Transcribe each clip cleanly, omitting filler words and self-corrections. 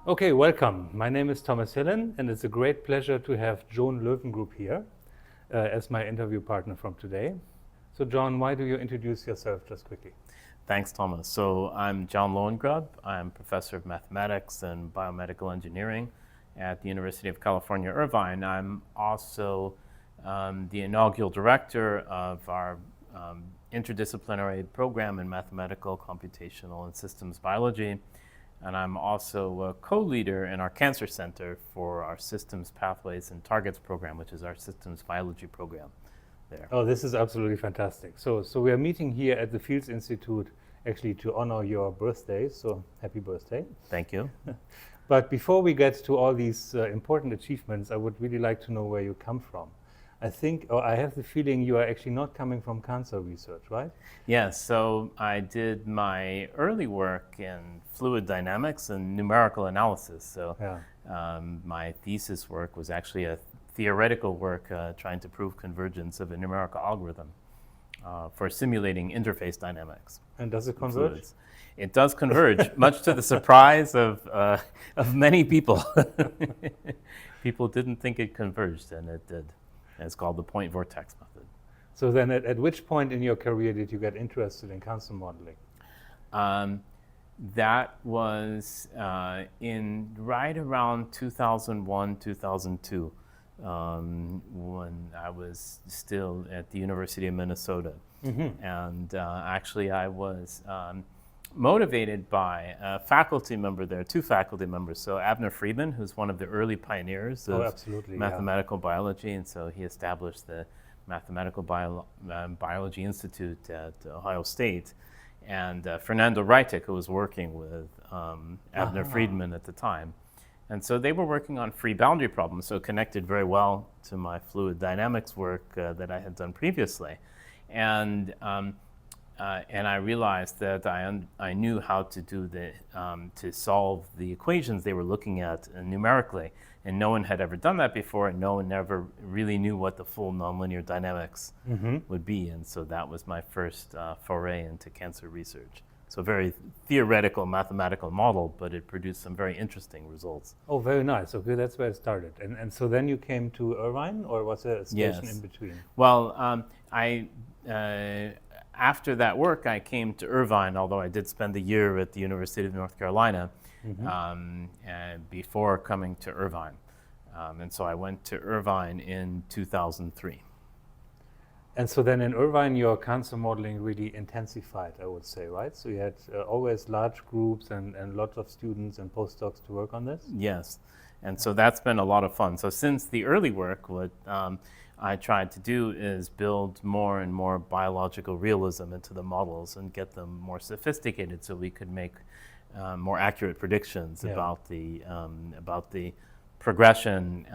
Okay, welcome. My name is Thomas Hillen, and it's a great pleasure to have Joan Lowengrub here as my interview partner from today. So, John, why do you introduce yourself just quickly? Thanks, Thomas. So I'm John Lowengrub. I'm professor of mathematics and biomedical engineering at the University of California, Irvine. I'm also the inaugural director of our interdisciplinary program in mathematical, computational, and systems biology. And I'm also a co-leader in our Cancer Center for our Systems, Pathways, and Targets program, which is our systems biology program there. Oh, this is absolutely fantastic. So we are meeting here at the Fields Institute actually to honor your birthday. So happy birthday. Thank you. But before we get to all these important achievements, I would really like to know where you come from. I think, or I have the feeling you are actually not coming from cancer research, right? Yes, so I did my early work in fluid dynamics and numerical analysis. So my thesis work was actually a theoretical work trying to prove convergence of a numerical algorithm for simulating interface dynamics. And does it converge? Fluids. It does converge, much to the surprise of many people. People didn't think it converged, and it did. It's called the point vortex method. So then at which point in your career did you get interested in cancer modeling? That was in right around 2001, 2002, when I was still at the University of Minnesota. Mm-hmm. And actually I was motivated by a faculty member there, two faculty members. So Abner Friedman, who's one of the early pioneers of mathematical biology, and so he established the Mathematical Biology Institute at Ohio State. And Fernando Reitek, who was working with Abner Friedman at the time. And so they were working on free boundary problems, so connected very well to my fluid dynamics work that I had done previously. And I realized that I knew how to do to solve the equations they were looking at numerically, and no one had ever done that before, and no one ever really knew what the full nonlinear dynamics would be, and so that was my first foray into cancer research. So very theoretical mathematical model, but it produced some very interesting results. Oh, very nice. Okay, that's where it started. And so then you came to Irvine, or was there a station in between? Well, after that work, I came to Irvine, although I did spend a year at the University of North Carolina before coming to Irvine. And so I went to Irvine in 2003. And so then in Irvine, your cancer modeling really intensified, I would say, right? So you had always large groups and lots of students and postdocs to work on this? Yes. And so that's been a lot of fun. So since the early work, what I tried to do is build more and more biological realism into the models and get them more sophisticated so we could make more accurate predictions about the progression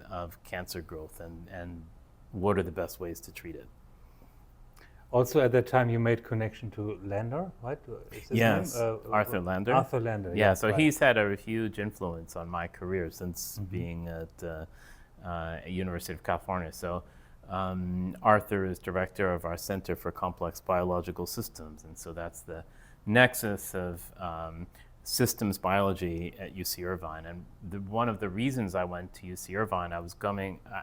of cancer growth and what are the best ways to treat it. Also at that time you made connection to Lander, right? Yes, Arthur Lander. Arthur Lander, yeah. So he's had a huge influence on my career since being at University of California. So Arthur is director of our Center for Complex Biological Systems, and so that's the nexus of systems biology at UC Irvine. And one of the reasons I went to UC Irvine,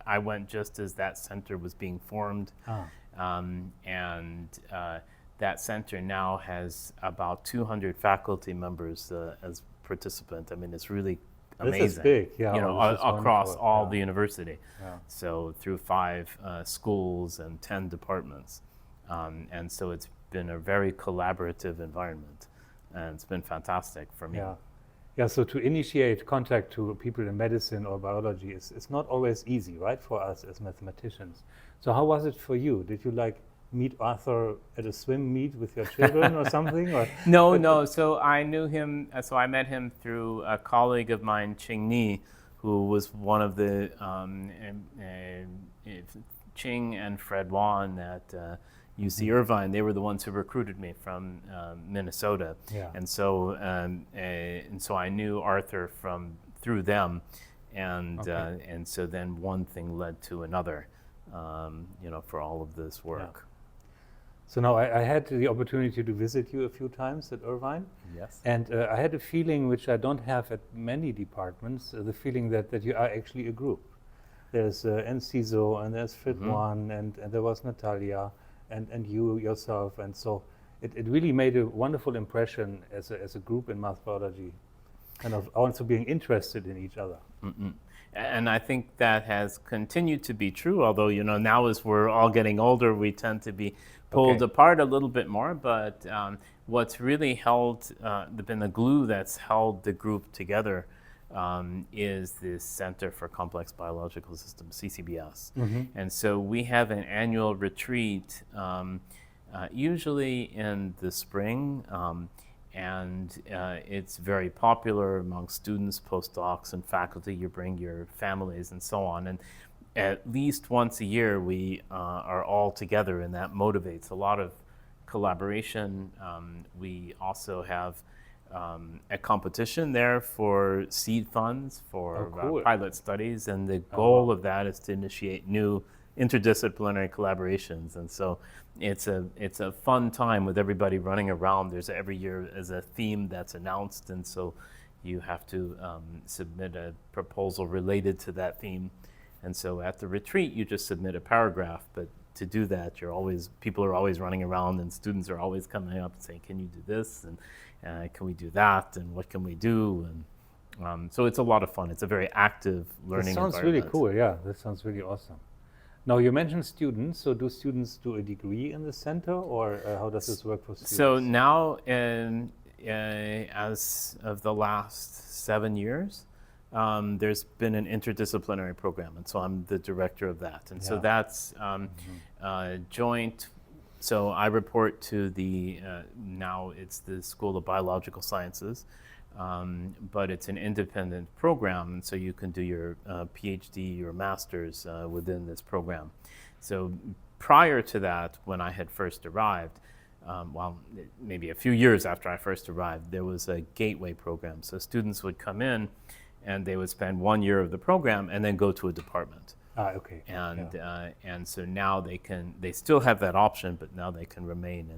I went just as that center was being formed. And that center now has about 200 faculty members as participants. I mean, it's really amazing. This is big, across all the university. So through 5 schools and 10 departments. And so it's been a very collaborative environment. And it's been fantastic for me. Yeah, so to initiate contact to people in medicine or biology it's not always easy, right, for us as mathematicians. So how was it for you? Did you meet Arthur at a swim meet with your children or something? Or No. So I knew him. So I met him through a colleague of mine, Ching Ni, who was one of the Ching and Fred Wan at UC Irvine. They were the ones who recruited me from Minnesota, and so I knew Arthur through them, and so then one thing led to another, for all of this work. So now I had the opportunity to visit you a few times at Irvine, Yes. and I had a feeling which I don't have at many departments, the feeling that you are actually a group. There's NCISO, and there's Fit1, and there was Natalia, and you yourself, and so it really made a wonderful impression as a group in math biology, kind of also being interested in each other. And I think that has continued to be true, although, now as we're all getting older, we tend to be pulled apart a little bit more. But what's really been the glue that's held the group together is the Center for Complex Biological Systems, CCBS. And so we have an annual retreat, usually in the spring. And it's very popular among students, postdocs, and faculty. You bring your families and so on. And at least once a year, we are all together, and that motivates a lot of collaboration. We also have a competition there for seed funds for pilot studies, and the goal of that is to initiate new interdisciplinary collaborations. And so it's a fun time with everybody running around. There's every year is a theme that's announced, and so you have to submit a proposal related to that theme. And so at the retreat, you just submit a paragraph, but to do that, people are always running around, and students are always coming up and saying, can you do this, and can we do that, and what can we do? And so it's a lot of fun. It's a very active learning environment. That sounds really cool, yeah. That sounds really awesome. Now, you mentioned students, so do students do a degree in the center, or how does this work for students? So now, as of the last 7 years, there's been an interdisciplinary program, and so I'm the director of that. And so that's joint. So I report to now it's the School of Biological Sciences, but it's an independent program, and so you can do your PhD or master's within this program. So prior to that, when I had first arrived, maybe a few years after I first arrived, there was a gateway program. So students would come in, and they would spend 1 year of the program and then go to a department. And so now they still have that option, but now they can remain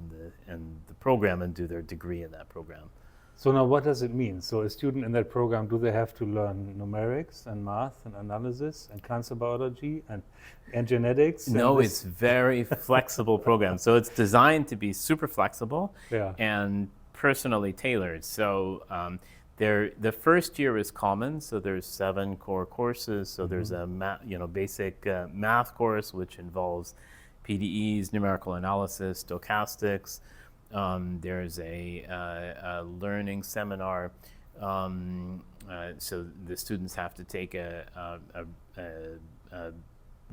in the program and do their degree in that program. So now what does it mean? So a student in that program, do they have to learn numerics and math and analysis and cancer biology and genetics? No, it's very flexible program. So it's designed to be super flexible and personally tailored. So the first year is common, so there's 7 core courses. So there's a basic math course, which involves PDEs, numerical analysis, stochastics. There's a learning seminar. So the students have to take a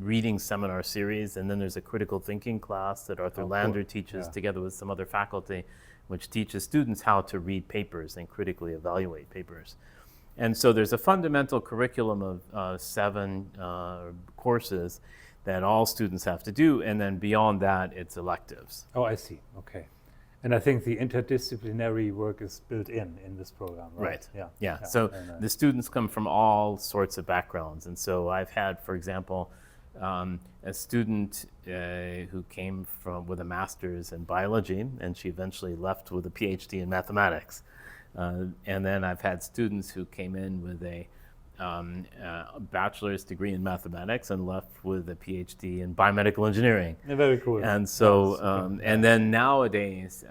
reading seminar series, and then there's a critical thinking class that Arthur Lander teaches together with some other faculty, which teaches students how to read papers and critically evaluate papers. And so there's a fundamental curriculum of 7 courses that all students have to do, and then beyond that, it's electives. Oh, I see. Okay. And I think the interdisciplinary work is built in this program, right? Yeah. So the students come from all sorts of backgrounds. And so I've had, for example, a student who came with a master's in biology, and she eventually left with a PhD in mathematics. And then I've had students who came in with a bachelor's degree in mathematics and left with a PhD in biomedical engineering. Yeah, very cool. And so, and then nowadays,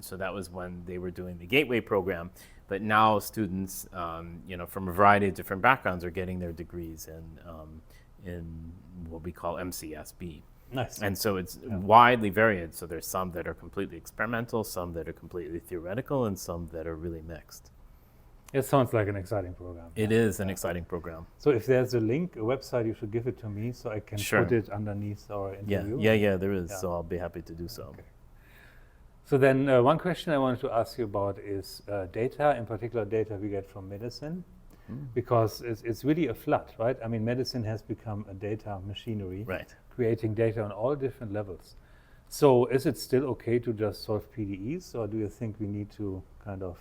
so that was when they were doing the Gateway program, but now students, from a variety of different backgrounds are getting their degrees in what we call MCSB. Nice. And so it's widely varied. So there's some that are completely experimental, some that are completely theoretical, and some that are really mixed. It sounds like an exciting program. It is an exciting program. So if there's a link, a website, you should give it to me so I can put it underneath our interview. Yeah, there is. So I'll be happy to do so. Okay. So then one question I wanted to ask you about is data, in particular data we get from medicine, because it's really a flood, right? I mean, medicine has become a data machinery, creating data on all different levels. So is it still okay to just solve PDEs, or do you think we need to kind of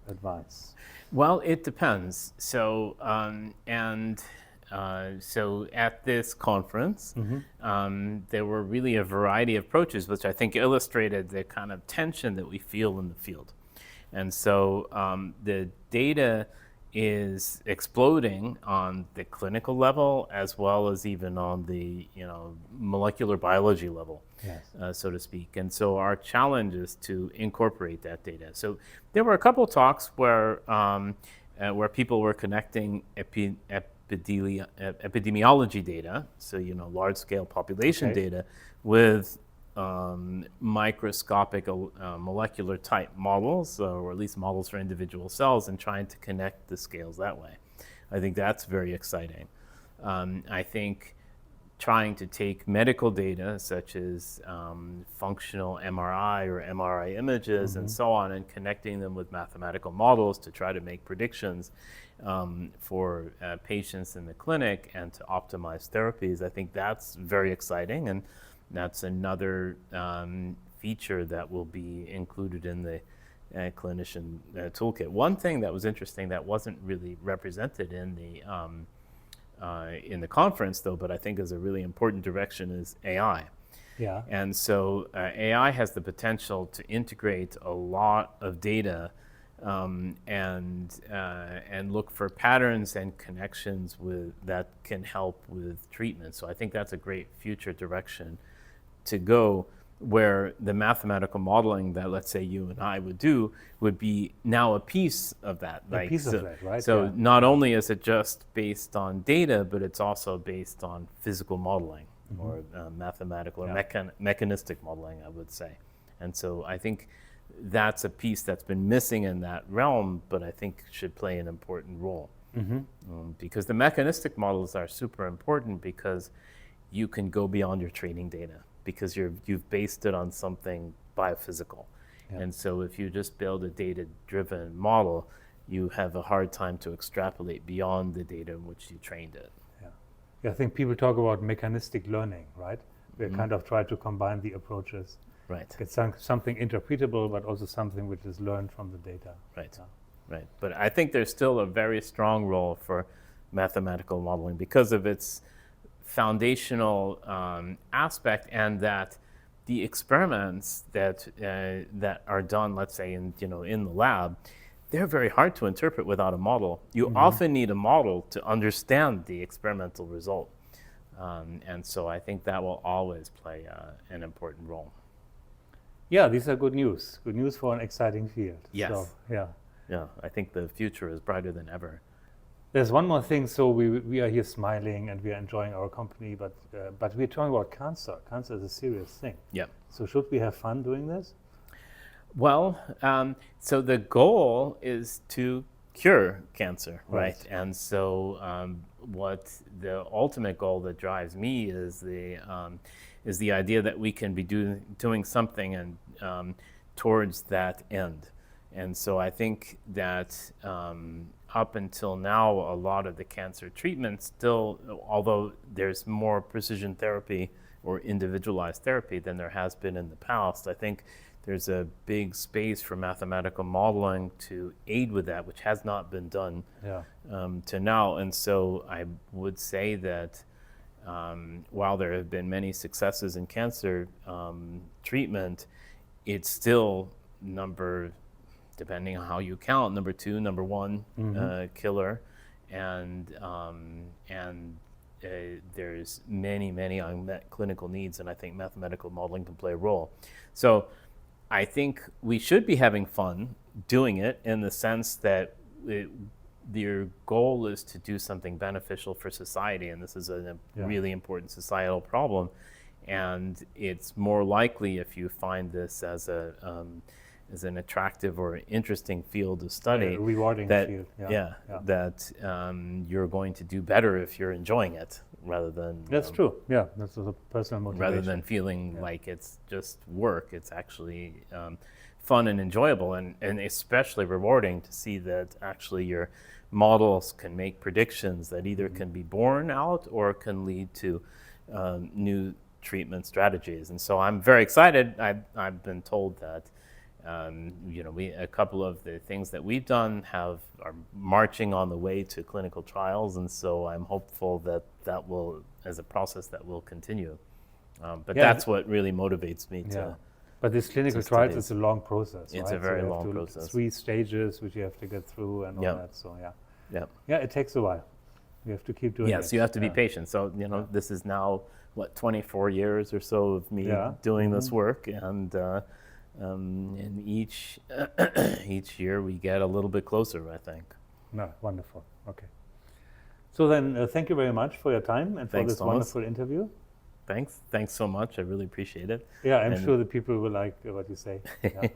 advance? Well, it depends. So, So at this conference, there were really a variety of approaches, which I think illustrated the kind of tension that we feel in the field. And so the data is exploding on the clinical level as well as even on the molecular biology level, Yes. so to speak. And so our challenge is to incorporate that data. So there were a couple of talks where people were connecting epidemiology data, so large-scale population data, with microscopic molecular type models, or at least models for individual cells, and trying to connect the scales that way. I think that's very exciting. I think trying to take medical data such as functional MRI or MRI images and so on, and connecting them with mathematical models to try to make predictions for patients in the clinic and to optimize therapies, I think that's very exciting. And that's another feature that will be included in the clinician toolkit. One thing that was interesting that wasn't really represented in the conference, though, but I think is a really important direction, is AI. Yeah. And so AI has the potential to integrate a lot of data and look for patterns and connections that can help with treatment. So I think that's a great future direction to go, where the mathematical modeling that, let's say, you and I would do would be now a piece of that. A piece of that, right? So not only is it just based on data, but it's also based on physical modeling or mathematical or mechanistic modeling, I would say. And so I think that's a piece that's been missing in that realm, but I think should play an important role. Because the mechanistic models are super important because you can go beyond your training data, because you've based it on something biophysical. And so if you just build a data-driven model, you have a hard time to extrapolate beyond the data in which you trained it. I think people talk about mechanistic learning, right? We kind of try to combine the approaches. Right. Get something interpretable, but also something which is learned from the data. Right. Right. But I think there's still a very strong role for mathematical modeling because of its foundational aspect, and that the experiments that are done, let's say in the lab, they're very hard to interpret without a model. You often need a model to understand the experimental result, and so I think that will always play an important role. Yeah, these are good news. Good news for an exciting field. Yes. So, Yeah, I think the future is brighter than ever. There's one more thing. So we are here smiling and we are enjoying our company, but we're talking about cancer. Cancer is a serious thing. Yeah. So should we have fun doing this? Well, so the goal is to cure cancer, right? And so what the ultimate goal that drives me is the idea that we can be doing something and towards that end. And so I think that up until now, a lot of the cancer treatments still, although there's more precision therapy or individualized therapy than there has been in the past, I think there's a big space for mathematical modeling to aid with that, which has not been done to now. And so I would say that while there have been many successes in cancer treatment, it's still depending on how you count, number 2, number 1 killer, and there's many unmet clinical needs, and I think mathematical modeling can play a role. So I think we should be having fun doing it, in the sense that your goal is to do something beneficial for society, and this is a really important societal problem, and it's more likely if you find this as an attractive or interesting field to study, a rewarding field. That you're going to do better if you're enjoying it, rather than that's true. Yeah, that's a personal motivation. Rather than feeling like it's just work, it's actually fun and enjoyable, and especially rewarding to see that actually your models can make predictions that either can be borne out or can lead to new treatment strategies. And so I'm very excited. I've been told that A couple of the things that we've done are marching on the way to clinical trials, and so I'm hopeful that will, as a process, that will continue. But that's what really motivates me to. But this clinical trials is a long process, It's right? a very long process. 3 stages which you have to get through and all that. So it takes a while. You have to keep doing it. Yes, you have to be patient. So this is now 24 years or so of me doing this work, and each year we get a little bit closer, I think. No, wonderful. Okay. So then, thank you very much for your time and for this Thomas. wonderful interview. Thanks so much. I really appreciate it. Yeah, I'm sure the people will like what you say. Yeah.